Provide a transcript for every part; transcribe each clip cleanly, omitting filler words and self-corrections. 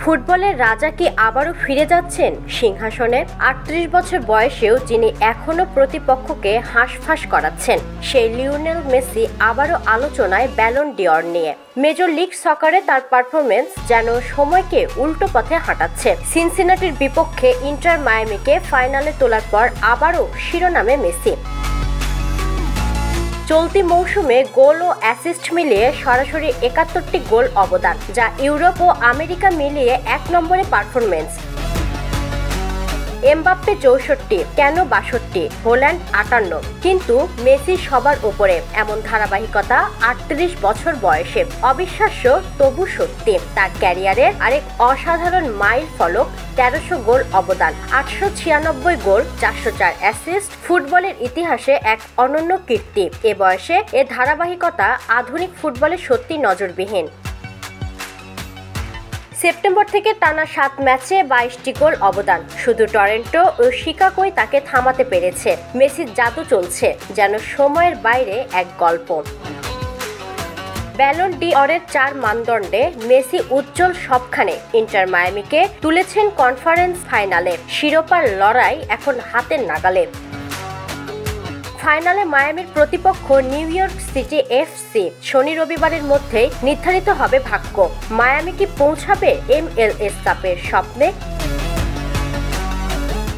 ফুটবলের রাজা কি আবারও ফিরে যাচ্ছেন সিংহাসনে? ৩৮ বছর বয়সেও যিনি এখনো প্রতিপক্ষকে হাঁসফাঁস করাচ্ছেন, সেই লিওনেল মেসি আবারও আলোচনায় ব্যালন ডি'অর নিয়ে। মেজর লিগ সকারে তার পারফরমেন্স যেন সময়কে উল্টো পথে হাঁটাচ্ছে। সিনসিনাটির বিপক্ষে ইন্টার মায়ামিকে ফাইনালে তোলার পর আবারও শিরোনামে মেসি। চলতি মৌসুমে গোল ও অ্যাসিস্ট মিলিয়ে সরাসরি ৭১টি গোল অবদান, যা ইউরোপ ও আমেরিকা মিলিয়ে ১ নম্বরে পারফরমেন্স। এমবাপ্পে ৬৪, কেন ৬২, হোল্যান্ড ৫৮, কিন্তু মেসি সবার উপরে। এমন ধারাবাহিকতা ৩৮ বছর বয়সে অবিশ্বাস্য, তবু সত্যি। তার ক্যারিয়ারের আরেক অসাধারণ মাইল ফলক ১৩০০ গোল অবদান, ৮৯৬ গোল, ৪০৪ অ্যাসিস্ট, ফুটবলের ইতিহাসে এক অনন্য কীর্তি। এ বয়সে এ ধারাবাহিকতা আধুনিক ফুটবলে সত্যি নজিরবিহীন। সেপ্টেম্বর থেকে টানা ৭ ম্যাচে ২২টি গোল অবদান। শুধু টরন্টো ও শিকাগোই তাকে থামাতে পেরেছে। মেসির জাদু চলছে যেন সময়ের বাইরে এক গল্প। ব্যালন ডি'অরের ৪ মানদণ্ডে মেসি উজ্জ্বল সবখানে। ইন্টার মায়ামিকে তুলেছেন কনফারেন্স ফাইনালে, শিরোপার লড়াই এখন হাতের নাগালে। ফাইনালে মায়ামির প্রতিপক্ষ নিউ ইয়র্ক সিটি এফসি। শনি রবিবারের মধ্যেই নির্ধারিত হবে ভাগ্য। মায়ামি কি পৌঁছাবে MLS কাপের স্বপ্নে?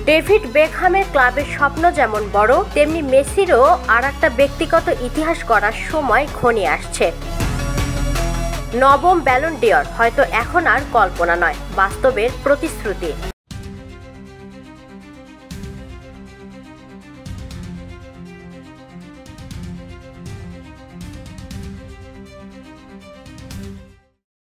ডেভিড বেকহামের ক্লাবের স্বপ্ন যেমন বড়, তেমনি মেসিরও আরেকটা ব্যক্তিগত ইতিহাস গড়ার সময় ঘনিয়ে আসছে। নবম ব্যালন ডি'অর হয়তো এখন আর কল্পনা নয়, বাস্তবের প্রতিশ্রুতি।